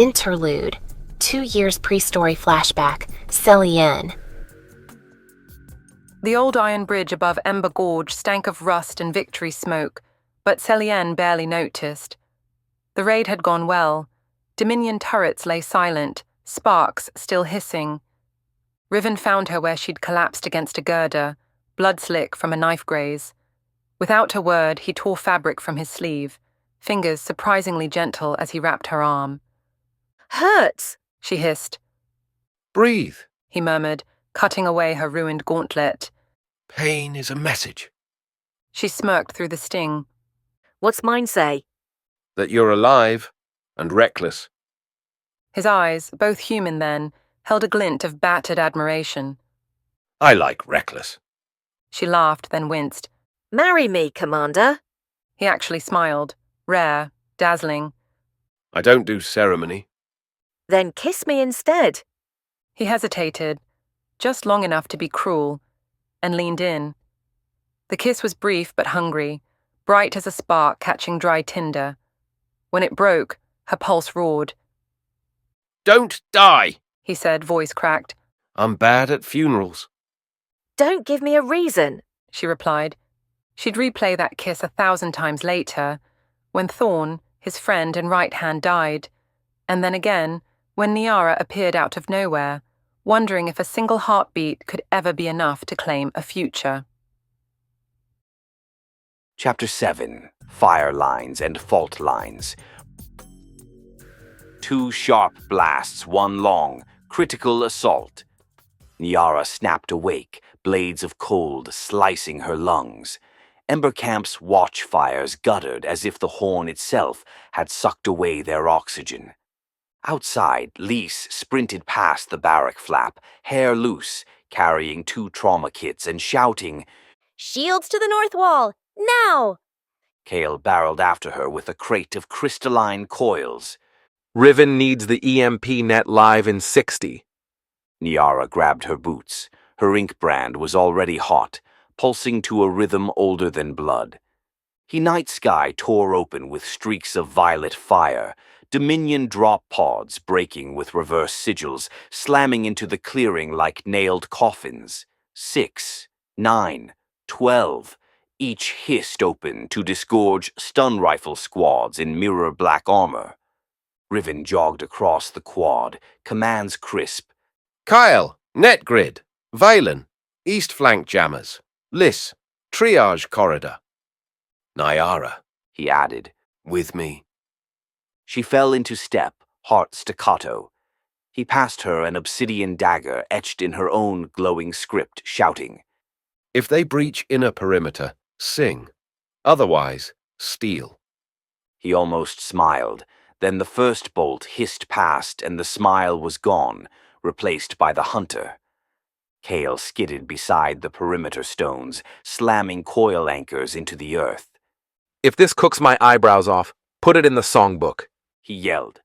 Interlude. 2 years pre-story flashback. Selienne. The old iron bridge above Ember Gorge stank of rust and victory smoke, but Selienne barely noticed. The raid had gone well. Dominion turrets lay silent, sparks still hissing. Riven found her where she'd collapsed against a girder, blood slick from a knife graze. Without a word, he tore fabric from his sleeve, fingers surprisingly gentle as he wrapped her arm. "Hurts," she hissed. "Breathe," he murmured, cutting away her ruined gauntlet. "Pain is a message." She smirked through the sting. "What's mine say?" "That you're alive and reckless." His eyes, both human then, held a glint of battered admiration. "I like reckless." She laughed, then winced. "Marry me, Commander." He actually smiled, rare, dazzling. "I don't do ceremony." "Then kiss me instead." He hesitated, just long enough to be cruel, and leaned in. The kiss was brief but hungry, bright as a spark catching dry tinder. When it broke, her pulse roared. "Don't die," he said, voice cracked. "I'm bad at funerals." "Don't give me a reason," she replied. She'd replay that kiss 1,000 times later, when Thorn, his friend and right hand, died, and then again, when Nyara appeared out of nowhere, wondering if a single heartbeat could ever be enough to claim a future. Chapter 7. Fire Lines and Fault Lines. 2 sharp blasts, 1 long, critical assault. Nyara snapped awake, blades of cold slicing her lungs. Embercamp's watchfires guttered as if the horn itself had sucked away their oxygen. Outside, Lise sprinted past the barrack flap, hair loose, carrying 2 trauma kits and shouting, "Shields to the north wall, now!" Kale barreled after her with a crate of crystalline coils. "Riven needs the EMP net live in 60. Nyara grabbed her boots. Her ink brand was already hot, pulsing to a rhythm older than blood. Night sky tore open with streaks of violet fire, Dominion drop pods breaking with reverse sigils, slamming into the clearing like nailed coffins. 6, 9, 12, each hissed open to disgorge stun rifle squads in mirror black armor. Riven jogged across the quad, commands crisp. "Kyle, net grid, Valen, east flank jammers, Lys, triage corridor." "Nyara," he added, "with me." She fell into step, heart staccato. He passed her an obsidian dagger etched in her own glowing script, shouting, "If they breach inner perimeter, sing. Otherwise, steal." He almost smiled. Then the first bolt hissed past and the smile was gone, replaced by the hunter. Kale skidded beside the perimeter stones, slamming coil anchors into the earth. "If this cooks my eyebrows off, put it in the songbook," he yelled.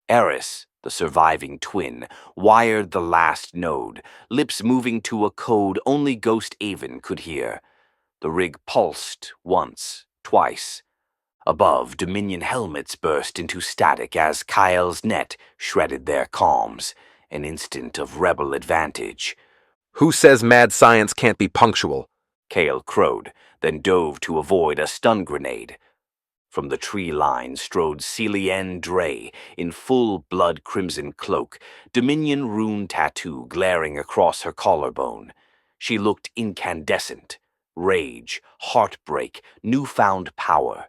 Eris, the surviving twin, wired the last node, lips moving to a code only Ghost Avon could hear. The rig pulsed once, twice. Above, Dominion helmets burst into static as Kyle's net shredded their comms, an instant of rebel advantage. "Who says mad science can't be punctual?" Kale crowed, then dove to avoid a stun grenade. From the tree line strode Selienne Dre in full blood crimson cloak, Dominion rune tattoo glaring across her collarbone. She looked incandescent. Rage, heartbreak, newfound power.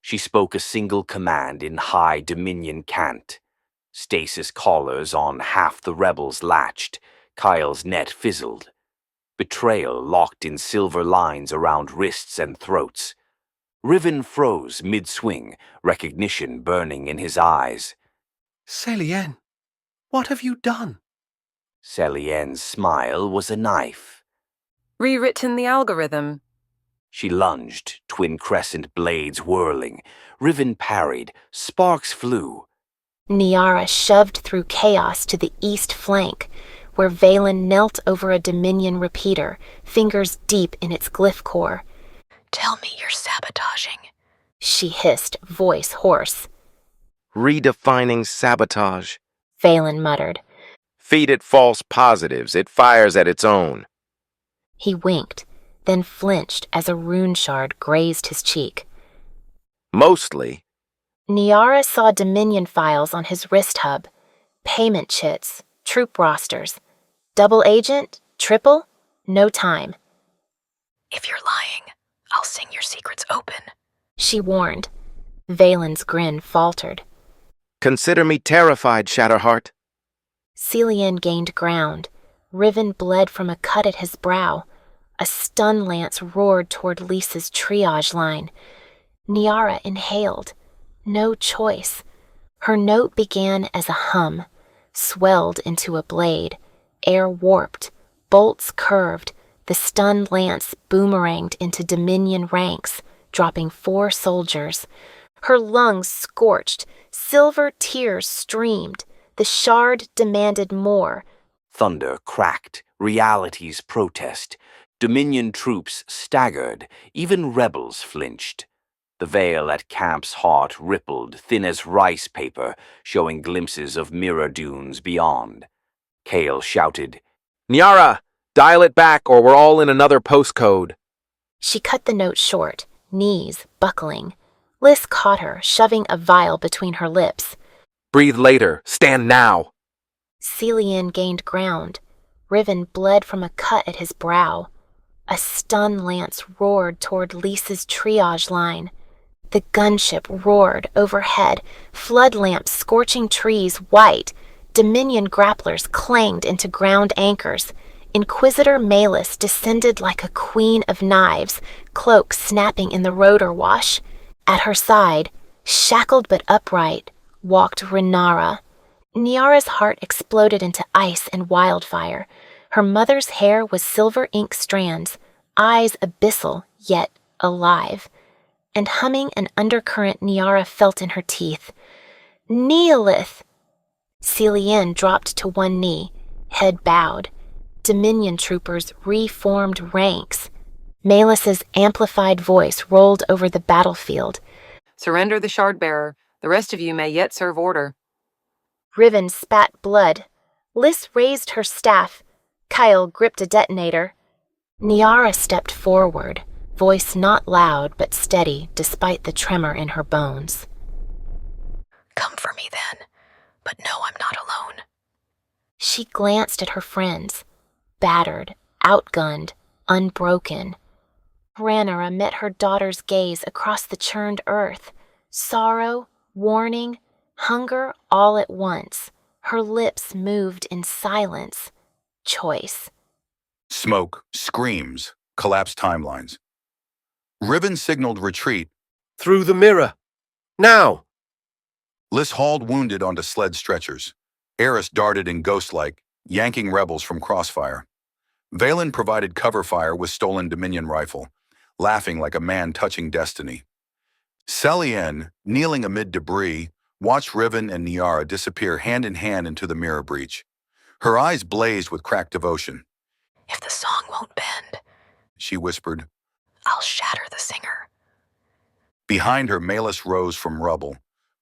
She spoke a single command in high Dominion cant. Stasis collars on half the rebels latched. Kyle's net fizzled. Betrayal locked in silver lines around wrists and throats. Riven froze mid-swing, recognition burning in his eyes. "Selienne, what have you done?" Selienne's smile was a knife. "Rewritten the algorithm." She lunged, twin crescent blades whirling. Riven parried, sparks flew. Nyara shoved through chaos to the east flank, where Valen knelt over a Dominion repeater, fingers deep in its glyph core. "Tell me you're sabotaging," she hissed, voice hoarse. Redefining sabotage. Valen muttered. Feed it false positives. It fires at its own. He winked, then flinched as a rune shard grazed his cheek. Mostly. Nyara saw Dominion files on his wrist hub. Payment chits, troop rosters. Double agent, triple, no time. If you're lying, I'll sing your secrets open, She warned. Valen's grin faltered. Consider me terrified, Shatterheart. Selienne gained ground. Riven bled from a cut at his brow. A stun lance roared toward Lisa's triage line. Nyara inhaled. No choice. Her note began as a hum, swelled into a blade. Air warped, bolts curved. The stunned lance boomeranged into Dominion ranks, dropping 4 soldiers. Her lungs scorched. Silver tears streamed. The shard demanded more. Thunder cracked, reality's protest. Dominion troops staggered, even rebels flinched. The veil at camp's heart rippled, thin as rice paper, showing glimpses of mirror dunes beyond. Kale shouted, Nyara, dial it back or we're all in another postcode. She cut the note short, knees buckling. Liz caught her, shoving a vial between her lips. Breathe later. Stand now. Selienne gained ground. Riven bled from a cut at his brow. A stun lance roared toward Lisa's triage line. The gunship roared overhead, flood lamps scorching trees white. Dominion grapplers clanged into ground anchors. Inquisitor Malus descended like a queen of knives, cloak snapping in the rotor wash. At her side, shackled but upright, walked Renara. Nyara's heart exploded into ice and wildfire. Her mother's hair was silver ink strands, eyes abyssal, yet alive. And humming an undercurrent Nyara felt in her teeth. Neolith! Selienne dropped to one knee, head bowed. Dominion troopers reformed ranks. Malus's amplified voice rolled over the battlefield. Surrender the shard bearer. The rest of you may yet serve order. Riven spat blood. Liz raised her staff. Kyle gripped a detonator. Nyara stepped forward, voice not loud but steady despite the tremor in her bones. Come for me then, but no, I'm not alone. She glanced at her friends, battered, outgunned, unbroken. Ranara met her daughter's gaze across the churned earth. Sorrow, warning, hunger all at once. Her lips moved in silence. Choice. Smoke, screams, collapsed timelines. Riven signaled retreat. Through the mirror. Now! Liz hauled wounded onto sled stretchers. Eris darted in ghost-like, yanking rebels from crossfire. Valen provided cover fire with stolen Dominion rifle, laughing like a man touching destiny. Selienne, kneeling amid debris, watched Riven and Nyara disappear hand in hand into the mirror breach. Her eyes blazed with cracked devotion. If the song won't bend, She whispered. I'll shatter the singer. Behind her, Malus rose from rubble,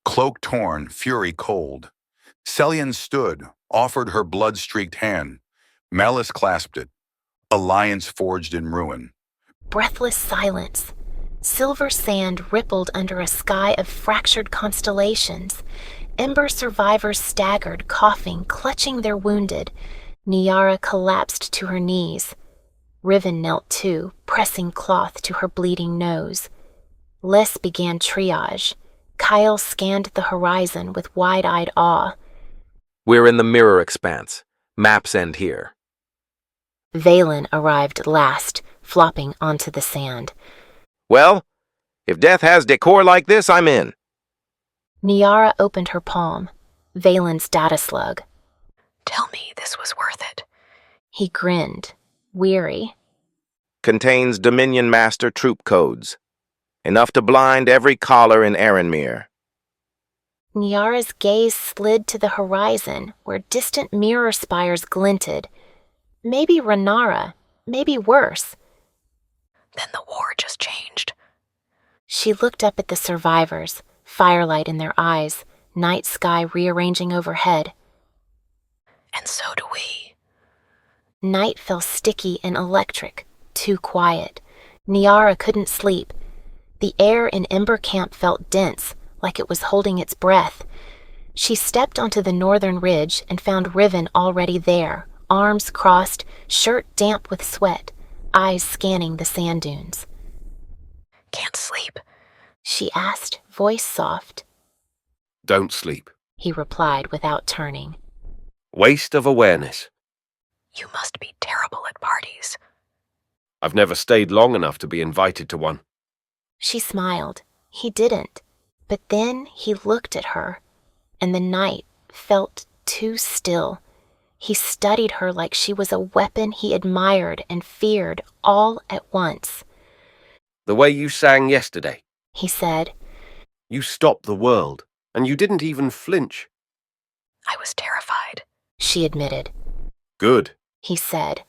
cloak torn, fury cold. Selienne stood, offered her blood-streaked hand. Malus clasped it. Alliance forged in ruin. Breathless silence. Silver sand rippled under a sky of fractured constellations. Ember survivors staggered, coughing, clutching their wounded. Nyara collapsed to her knees. Riven knelt too, pressing cloth to her bleeding nose. Les began triage. Kyle scanned the horizon with wide-eyed awe. We're in the mirror expanse. Maps end here. Valen arrived last, flopping onto the sand. Well, if death has decor like this, I'm in. Nyara opened her palm. Valen's data slug. Tell me this was worth it. He grinned, weary. Contains Dominion Master troop codes. Enough to blind every collar in Erenmere. Nyara's gaze slid to the horizon, where distant mirror spires glinted. Maybe Renara, maybe worse. Then the war just changed. She looked up at the survivors, firelight in their eyes, night sky rearranging overhead. And so do we. Night felt sticky and electric, too quiet. Nyara couldn't sleep. The air in Ember Camp felt dense, like it was holding its breath. She stepped onto the northern ridge and found Riven already there, arms crossed, shirt damp with sweat, eyes scanning the sand dunes. Can't sleep? She asked, voice soft. Don't sleep. He replied without turning. Waste of awareness. You must be terrible at parties. I've never stayed long enough to be invited to one. She smiled. He didn't. But then he looked at her, and the night felt too still. He studied her like she was a weapon he admired and feared all at once. The way you sang yesterday, He said. you stopped the world, and you didn't even flinch. I was terrified. She admitted. Good. He said.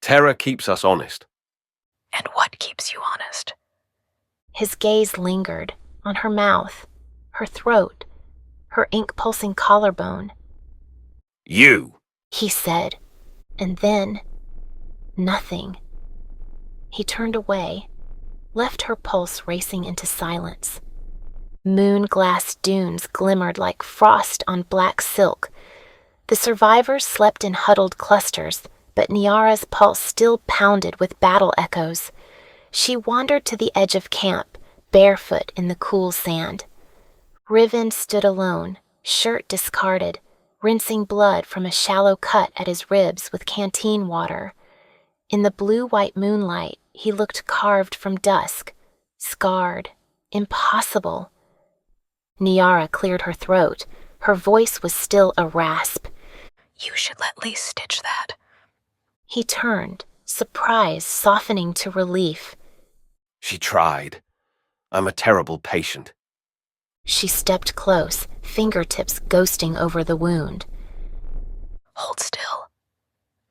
Terror keeps us honest. And what keeps you honest? His gaze lingered on her mouth, her throat, her ink-pulsing collarbone. You. He said, and then nothing. He turned away, left her pulse racing into silence. Moon-glass dunes glimmered like frost on black silk. The survivors slept in huddled clusters, but Nyara's pulse still pounded with battle echoes. She wandered to the edge of camp, barefoot in the cool sand. Riven stood alone, shirt discarded, rinsing blood from a shallow cut at his ribs with canteen water. In the blue-white moonlight, he looked carved from dusk, scarred, impossible. Nyara cleared her throat. Her voice was still a rasp. You should let Lee stitch that. He turned, surprise softening to relief. She tried. I'm a terrible patient. She stepped close, fingertips ghosting over the wound. Hold still.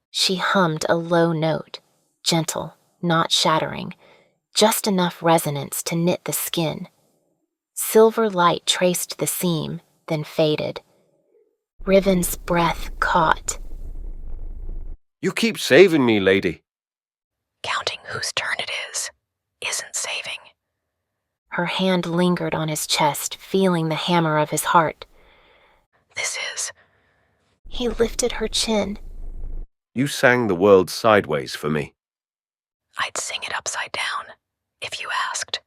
She hummed a low note, gentle, not shattering, just enough resonance to knit the skin. Silver light traced the seam, then faded. Riven's breath caught. You keep saving me, lady. Counting whose turn it is isn't saving. Her hand lingered on his chest, feeling the hammer of his heart. This is. He lifted her chin. You sang the world sideways for me. I'd sing it upside down, if you asked.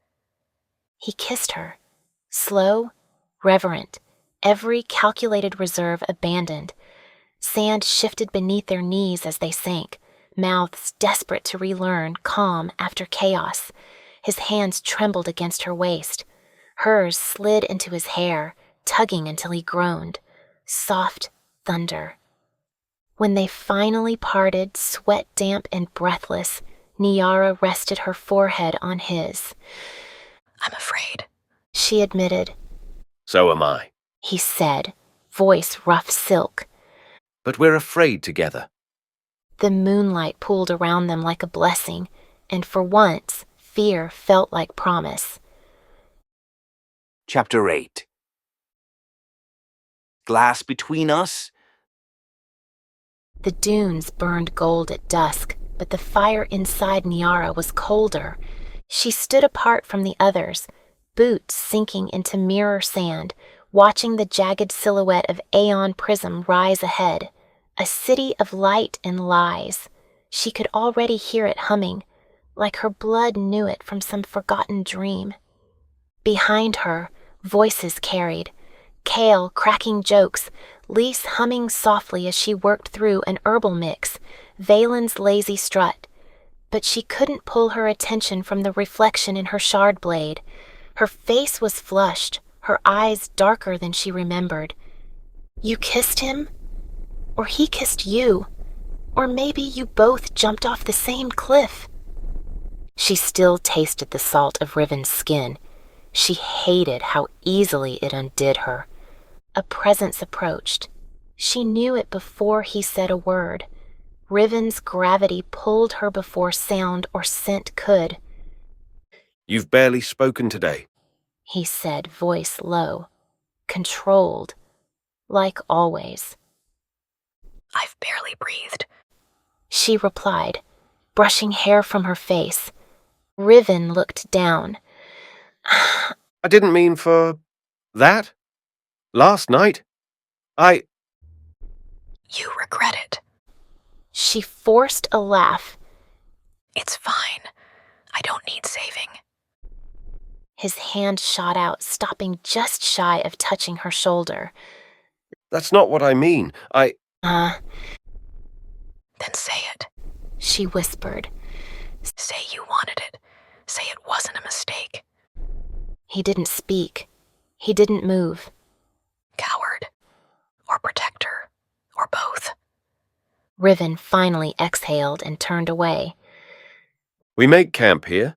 He kissed her, slow, reverent, every calculated reserve abandoned. Sand shifted beneath their knees as they sank, mouths desperate to relearn calm after chaos. His hands trembled against her waist. Hers slid into his hair, tugging until he groaned. Soft thunder. When they finally parted, sweat-damp and breathless, Nyara rested her forehead on his. I'm afraid. She admitted. So am I. He said, voice rough silk. But we're afraid together. The moonlight pooled around them like a blessing, and for once, fear felt like promise. Chapter 8. Glass between us? The dunes burned gold at dusk, but the fire inside Nyara was colder. She stood apart from the others, boots sinking into mirror sand, watching the jagged silhouette of Aeon Prism rise ahead, a city of light and lies. She could already hear it humming, like her blood knew it from some forgotten dream. Behind her, voices carried, Kale cracking jokes, Lise humming softly as she worked through an herbal mix, Valen's lazy strut. But she couldn't pull her attention from the reflection in her shard blade. Her face was flushed, her eyes darker than she remembered. You kissed him? Or he kissed you? Or maybe you both jumped off the same cliff? She still tasted the salt of Riven's skin. She hated how easily it undid her. A presence approached. She knew it before he said a word. Riven's gravity pulled her before sound or scent could. You've barely spoken today. He said, voice low. controlled, like always. I've barely breathed, she replied, brushing hair from her face. Riven looked down. I didn't mean for that. Last night, You regret it. She forced a laugh. It's fine. I don't need saving. His hand shot out, stopping just shy of touching her shoulder. That's not what I mean. Then say it. She whispered. Say you wanted it. Say it wasn't a mistake. He didn't speak. He didn't move. Coward. Or protector. Or both. Riven finally exhaled and turned away. We make camp here.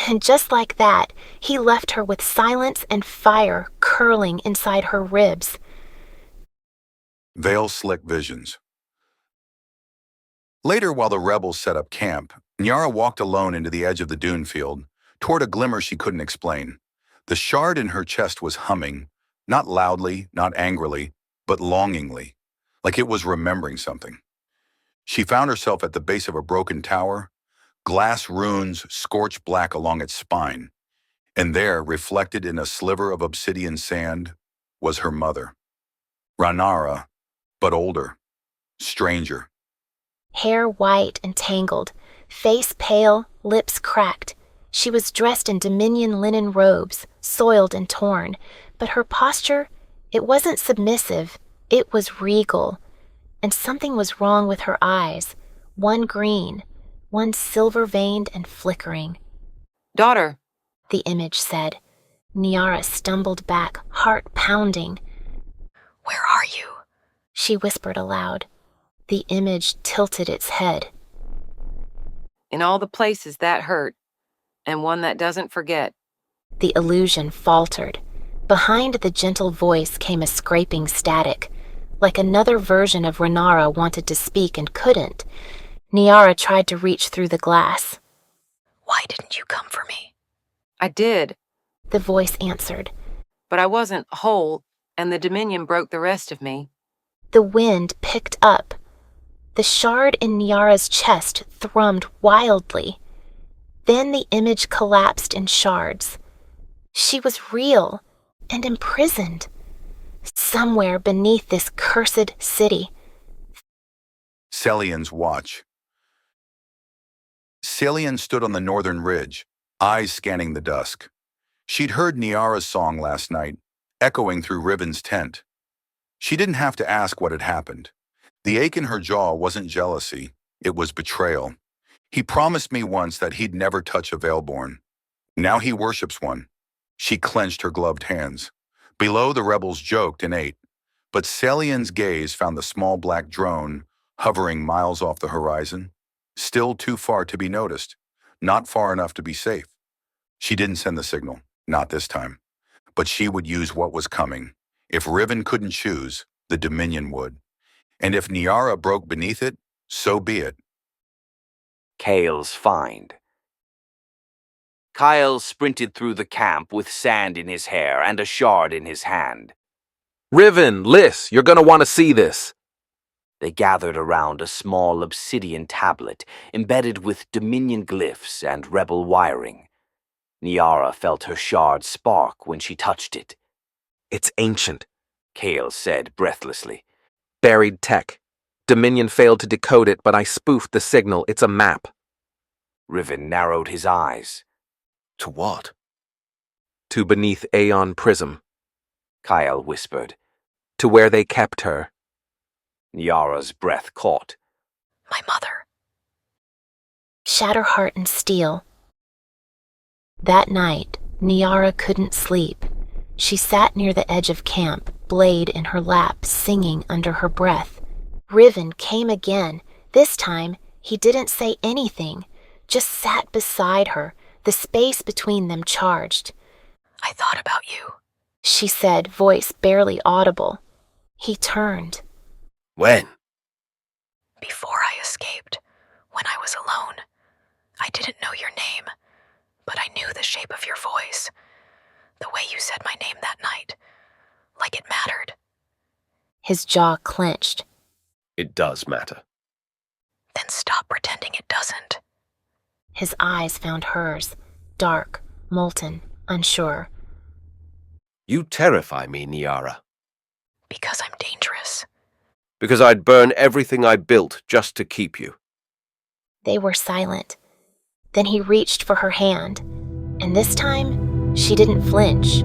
And just like that, he left her with silence and fire curling inside her ribs. Veil slick visions. Later, while the rebels set up camp, Nyara walked alone into the edge of the dune field, toward a glimmer she couldn't explain. The shard in her chest was humming, not loudly, not angrily, but longingly, like it was remembering something. She found herself at the base of a broken tower, glass runes scorched black along its spine, and there, reflected in a sliver of obsidian sand, was her mother. Rhaenyra, but older, stranger. Hair white and tangled, face pale, lips cracked. She was dressed in Dominion linen robes, soiled and torn, but her posture, it wasn't submissive, it was regal. And something was wrong with her eyes, one green, one silver-veined and flickering. Daughter, The image said. Nyara stumbled back, heart pounding. Where are you? She whispered aloud. The image tilted its head. in all the places that hurt, and one that doesn't forget. The illusion faltered. Behind the gentle voice came a scraping static, like another version of Rhaenyra wanted to speak and couldn't. Nyara tried to reach through the glass. Why didn't you come for me? I did, The voice answered. but I wasn't whole, and the Dominion broke the rest of me. The wind picked up. The shard in Nyara's chest thrummed wildly. Then the image collapsed in shards. She was real and imprisoned. Somewhere beneath this cursed city. Selienne's watch. Selienne stood on the northern ridge, eyes scanning the dusk. She'd heard Nyara's song last night, echoing through Riven's tent. She didn't have to ask what had happened. The ache in her jaw wasn't jealousy, it was betrayal. He promised me once that he'd never touch a Veilborn. Now he worships one. She clenched her gloved hands. Below, the rebels joked and ate, but Selienne's gaze found the small black drone hovering miles off the horizon, still too far to be noticed, not far enough to be safe. She didn't send the signal, not this time, but she would use what was coming. If Riven couldn't choose, the Dominion would. And if Nyara broke beneath it, so be it. Kale's find. Kyle sprinted through the camp with sand in his hair and a shard in his hand. Riven, Liz, you're gonna want to see this. They gathered around a small obsidian tablet embedded with Dominion glyphs and rebel wiring. Nyara felt her shard spark when she touched it. It's ancient. Kale said breathlessly. Buried tech. Dominion failed to decode it, but I spoofed the signal. It's a map. Riven narrowed his eyes. To what? To beneath Aeon Prism. Kyle whispered. To where they kept her. Nyara's breath caught. My mother. Shatterheart and steel. That night, Nyara couldn't sleep. She sat near the edge of camp, blade in her lap, singing under her breath. Riven came again. This time, he didn't say anything, just sat beside her, the space between them charged. I thought about you. She said, voice barely audible. He turned. When? Before I escaped, when I was alone. I didn't know your name, but I knew the shape of your voice. The way you said my name that night. His jaw clenched. It does matter. Then stop pretending it doesn't. His eyes found hers, dark, molten, unsure. You terrify me, Nyara. Because I'm dangerous. Because I'd burn everything I built just to keep you. They were silent. Then he reached for her hand, and this time, she didn't flinch.